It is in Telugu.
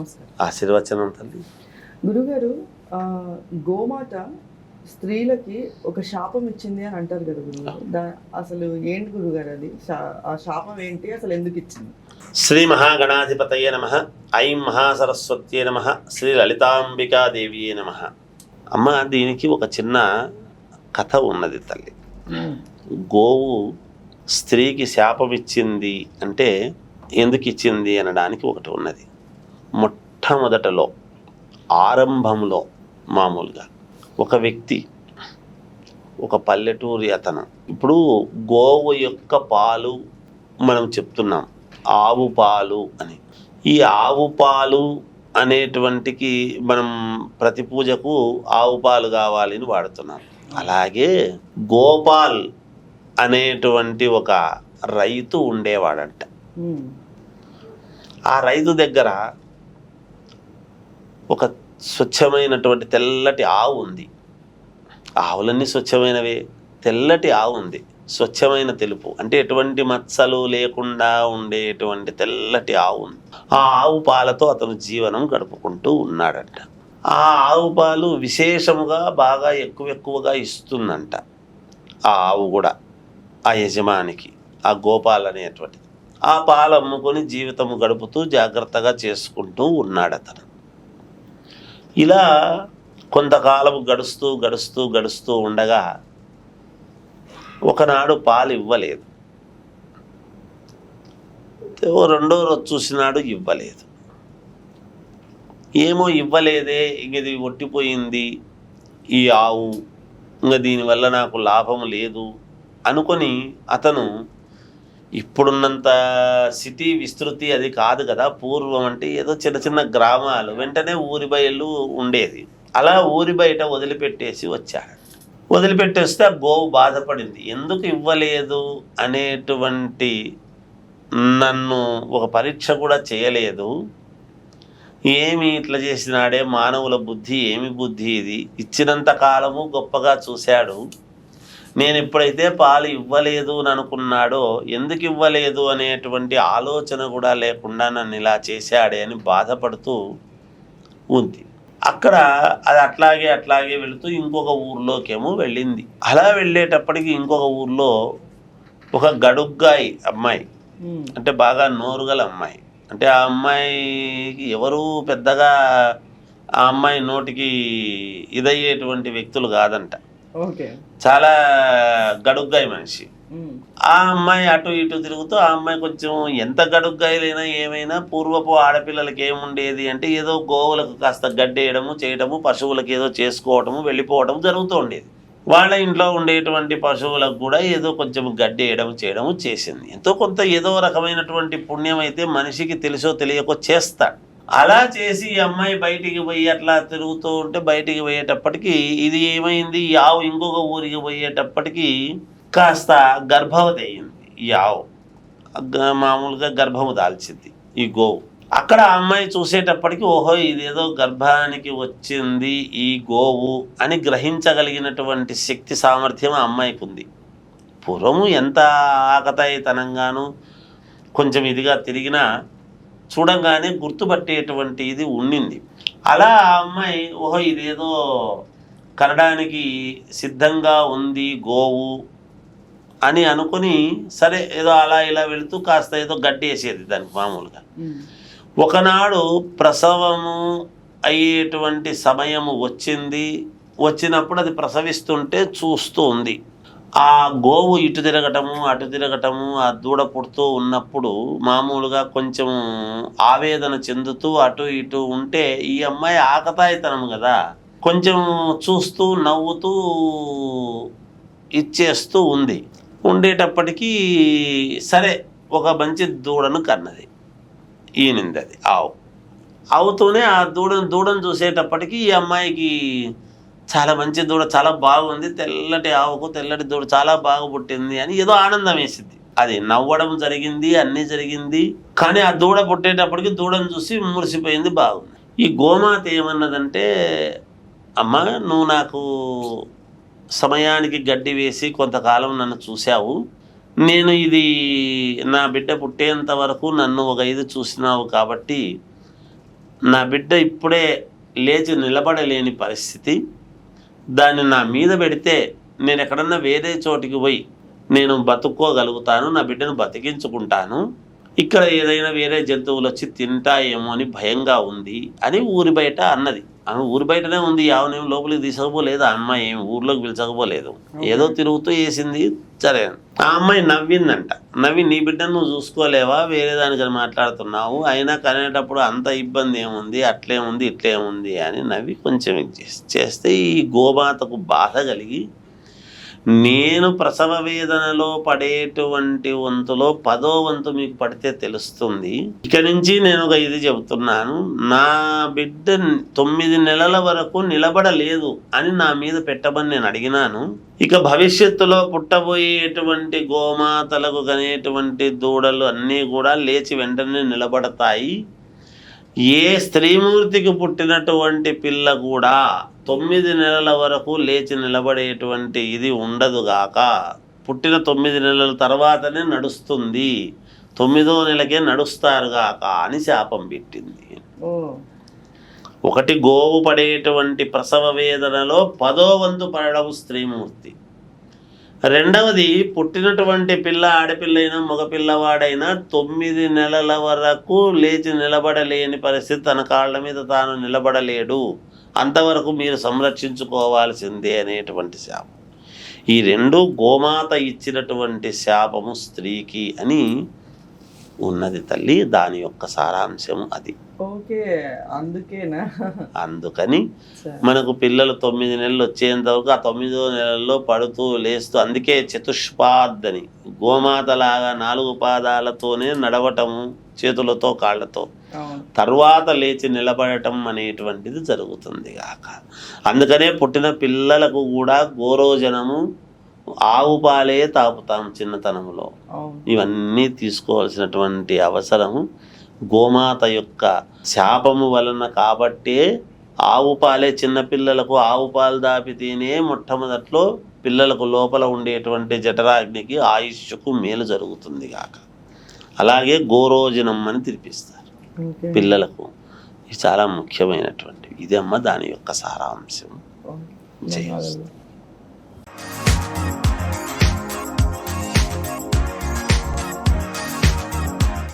నమస్కారం. ఆశీర్వచనం తల్లి. గురుగారు, గోమాత స్త్రీలకి ఒక శాపం ఇచ్చింది అని అంటారు కదా గురుగారు. అసలు ఏంటి గురుగారు అది? ఆ శాపం ఏంటి, అసలు ఎందుకు ఇచ్చింది? శ్రీ మహాగణాధిపతయే నమః. ఐం మహాసరస్వత్యే నమః. శ్రీ లలితాంబికాదేవియే నమః. అమ్మ, దీనికి ఒక చిన్న కథ ఉన్నది తల్లి. గోవు స్త్రీకి శాపం ఇచ్చింది అంటే ఎందుకు ఇచ్చింది అనడానికి ఒకటి ఉన్నది. మొట్టమొదటలో ఆరంభంలో మామూలుగా ఒక వ్యక్తి, ఒక పల్లెటూరి అతను, ఇప్పుడు గోవు యొక్క పాలు మనం చెప్తున్నాం ఆవు పాలు అని. ఈ ఆవు పాలు అనేటువంటికి మనం ప్రతి పూజకు ఆవు పాలు కావాలని వాడుతున్నాం. అలాగే గోపాల్ అనేటువంటి ఒక రైతు ఉండేవాడంట. ఆ రైతు దగ్గర ఒక స్వచ్ఛమైనటువంటి తెల్లటి ఆవు ఉంది. ఆవులన్నీ స్వచ్ఛమైనవే. తెల్లటి ఆవు ఉంది, స్వచ్ఛమైన తెలుపు, అంటే ఎటువంటి మచ్చలు లేకుండా ఉండేటువంటి తెల్లటి ఆవు ఉంది. ఆ ఆవు పాలతో అతను జీవనం గడుపుకుంటూ ఉన్నాడంట. ఆ ఆవు పాలు విశేషముగా బాగా ఎక్కువగా ఇస్తుందంట ఆ ఆవు కూడా ఆ యజమానికి, ఆ గోపాల్ అనేటువంటిది. ఆ పాలు అమ్ముకొని జీవితం గడుపుతూ జాగ్రత్తగా చేసుకుంటూ ఉన్నాడు అతను. ఇలా కొంతకాలం గడుస్తూ ఉండగా ఒకనాడు పాలు ఇవ్వలేదు. రెండో రోజు చూసినాడు, ఇవ్వలేదు. ఏమో ఇవ్వలేదే, ఇంక ఇది ఒట్టిపోయింది ఈ ఆవు, ఇంకా దీనివల్ల నాకు లాభం లేదు అనుకొని అతను, ఇప్పుడున్నంత సిటీ విస్తృతి అది కాదు కదా, పూర్వం అంటే ఏదో చిన్న చిన్న గ్రామాలు, వెంటనే ఊరి బయలు ఉండేది. అలా ఊరి బయట వదిలిపెట్టేసి వచ్చాడు. వదిలిపెట్టేస్తే ఆ గోవు బాధపడింది. ఎందుకు ఇవ్వలేదు అనేటువంటి, నన్ను ఒక పరీక్ష కూడా చేయలేదు, ఏమి ఇట్లా చేసినాడే, మానవుల బుద్ధి ఏమి బుద్ధి ఇది, ఇచ్చినంత కాలము గొప్పగా చూశాడు, నేను ఎప్పుడైతే పాలు ఇవ్వలేదు అని అనుకున్నాడో, ఎందుకు ఇవ్వలేదు అనేటువంటి ఆలోచన కూడా లేకుండా నన్ను ఇలా చేశాడే అని బాధపడుతూ ఉంది. అక్కడ అది అట్లాగే వెళుతూ ఇంకొక ఊర్లోకేమో వెళ్ళింది. అలా వెళ్ళేటప్పటికి ఇంకొక ఊర్లో ఒక గడుగ్గాయి అమ్మాయి, అంటే బాగా నోరుగల అమ్మాయి, అంటే ఆ అమ్మాయికి ఎవరు పెద్దగా ఆ అమ్మాయి నోటికి ఇదయ్యేటువంటి వ్యక్తులు కాదంట. చాలా గడుగ్గాయి మనిషి. ఆ అమ్మాయి అటు ఇటు తిరుగుతూ, ఆ అమ్మాయి కొంచెం ఎంత గడుగ్గాయలైనా ఏమైనా పూర్వపు ఆడపిల్లలకి ఏముండేది అంటే ఏదో గోవులకు కాస్త గడ్డేయడము చేయడము, పశువులకు ఏదో చేసుకోవటము వెళ్ళిపోవటము జరుగుతూ ఉండేది. వాళ్ళ ఇంట్లో ఉండేటువంటి పశువులకు కూడా ఏదో కొంచెం గడ్డేయడం చేయడము చేసింది. ఎంతో కొంత ఏదో రకమైనటువంటి పుణ్యం అయితే మనిషికి తెలుసో తెలియకో చేస్తాడు. అలా చేసి ఈ అమ్మాయి బయటికి పోయి అట్లా తిరుగుతూ ఉంటే, బయటికి పోయేటప్పటికి ఇది ఏమైంది, ఈ ఆవు ఇంకొక ఊరికి పోయేటప్పటికి కాస్త గర్భవతి అయ్యింది. ఈ ఆవు మామూలుగా గర్భము దాల్చింది ఈ గోవు. అక్కడ ఆ అమ్మాయి చూసేటప్పటికి, ఓహో ఇదేదో గర్భానికి వచ్చింది ఈ గోవు అని గ్రహించగలిగినటువంటి శక్తి సామర్థ్యం ఆ అమ్మాయికి ఉంది. పూర్వము ఎంత ఆకతాయితనంగాను కొంచెం ఇదిగా తిరిగినా చూడంగానే గుర్తుపట్టేటువంటి ఇది ఉండింది. అలా ఆ అమ్మాయి, ఓహో ఇదేదో కనడానికి సిద్ధంగా ఉంది గోవు అని అనుకుని, సరే ఏదో అలా ఇలా వెళుతూ కాస్త ఏదో గడ్డి వేసేది దానికి మామూలుగా. ఒకనాడు ప్రసవము అయ్యేటువంటి సమయము వచ్చింది. వచ్చినప్పుడు అది ప్రసవిస్తుంటే చూస్తూ ఉంది. ఆ గోవు ఇటు తిరగటము అటు తిరగటము, ఆ దూడ పుడుతూ ఉన్నప్పుడు మామూలుగా కొంచెం ఆవేదన చెందుతూ అటు ఇటు ఉంటే, ఈ అమ్మాయి ఆకతాయితనం కదా, కొంచెం చూస్తూ నవ్వుతూ ఇచ్చేస్తూ ఉంది. ఉండేటప్పటికీ సరే ఒక మంచి దూడను కన్నది, ఈనింది అది ఆవు. అవుతూనే ఆ దూడను చూసేటప్పటికి ఈ అమ్మాయికి చాలా మంచి దూడ, చాలా బాగుంది, తెల్లటి ఆవుకు తెల్లటి దూడ చాలా బాగా పుట్టింది అని ఏదో ఆనందం వేసింది. అది నవ్వడం జరిగింది, అన్నీ జరిగింది. కానీ ఆ దూడ పుట్టేటప్పటికి దూడను చూసి మురిసిపోయింది, బాగుంది. ఈ గోమాత ఏమన్నదంటే, అమ్మ నువ్వు నాకు సమయానికి గడ్డి వేసి కొంతకాలం నన్ను చూశావు, నేను ఇది నా బిడ్డ పుట్టేంత వరకు నన్ను ఒక ఇది చూసినావు కాబట్టి నా బిడ్డ ఇప్పుడే లేచి నిలబడలేని పరిస్థితి, దాన్ని నా మీద పెడితే నేను ఎక్కడన్నా వేరే చోటికి పోయి నేను బతుక్కోగలుగుతాను, నా బిడ్డను బతికించుకుంటాను, ఇక్కడ ఏదైనా వేరే జంతువులు వచ్చి తింటాయేమో అని భయంగా ఉంది అని ఊరి బయట అన్నది. ఆమె ఊరి బయటనే ఉంది, ఆమెనేం లోపలికి తీసుకుపోలేదు, ఆ అమ్మాయి ఏమి ఊర్లోకి పిలిచకపోలేదు, ఏదో తిరుగుతూ వేసింది. సరే, ఆ అమ్మాయి నవ్విందంట. నవ్వి, నీ బిడ్డను నువ్వు చూసుకోలేవా, వేరే దానికని మాట్లాడుతున్నావు, అయినా కనేటప్పుడు అంత ఇబ్బంది ఏముంది, అట్లేముంది ఇట్లేముంది అని నవ్వి కొంచెం చేస్తే ఈ గోమాతకు బాధ కలిగి, నేను ప్రసవ వేదనలో పడేటువంటి వంతులో 10వ వంతు మీకు పడితే తెలుస్తుంది. ఇక నుంచి నేను ఒక ఇది చెబుతున్నాను, నా బిడ్డ 9 నెలల వరకు నిలబడలేదు అని నా మీద పెట్టమని నేను అడిగినాను. ఇక భవిష్యత్తులో పుట్టబోయేటువంటి గోమాతలకు కనేటువంటి దూడలు అన్నీ కూడా లేచి వెంటనే నిలబడతాయి. ఏ స్త్రీమూర్తికి పుట్టినటువంటి పిల్ల కూడా 9 నెలల వరకు లేచి నిలబడేటువంటి ఇది ఉండదుగాక, పుట్టిన 9 నెలల తర్వాతనే నడుస్తుంది, 9వ నెలకే నడుస్తారుగాక అని శాపం పెట్టింది. ఒకటి, గోవు పడేటువంటి ప్రసవ వేదనలో 10వ వంతు పడడం స్త్రీమూర్తి. రెండవది, పుట్టినటువంటి పిల్ల ఆడపిల్లైనా మగపిల్లవాడైనా 9 నెలల వరకు లేచి నిలబడలేని పరిస్థితి, తన కాళ్ళ మీద తాను నిలబడలేడు, అంతవరకు మీరు సంరక్షించుకోవాల్సిందే అనేటువంటి శాపం. ఈ రెండు గోమాత ఇచ్చినటువంటి శాపము స్త్రీకి అని ఉన్నది తల్లి. దాని యొక్క సారాంశము అది. ఓకే, అందుకేనా? అందుకని మనకు పిల్లలు 9 నెలలు వచ్చేంత వరకు ఆ 9వ నెలల్లో పడుతూ లేస్తూ, అందుకే చతుష్పాదని గోమాతలాగా 4 పాదాలతోనే నడవటము, చేతులతో కాళ్ళతో, తర్వాత లేచి నిలబడటం అనేటువంటిది జరుగుతుంది గాక. అందుకనే పుట్టిన పిల్లలకు కూడా గోరోజనము, ఆవు పాలే తాపుతాం చిన్నతనంలో. ఇవన్నీ తీసుకోవాల్సినటువంటి అవసరము గోమాత యొక్క శాపము వలన కాబట్టే ఆవు పాలే చిన్నపిల్లలకు ఆవు పాలు దాపితేనే మొట్టమొదట్లో పిల్లలకు లోపల ఉండేటువంటి జఠరాగ్నికి ఆయుష్కు మేలు జరుగుతుంది గాక. అలాగే గోరోజనం అని తినిపిస్తారు పిల్లలకు. ఇది చాలా ముఖ్యమైనటువంటి ఇది అమ్మ, దాని యొక్క సారాంశం. జై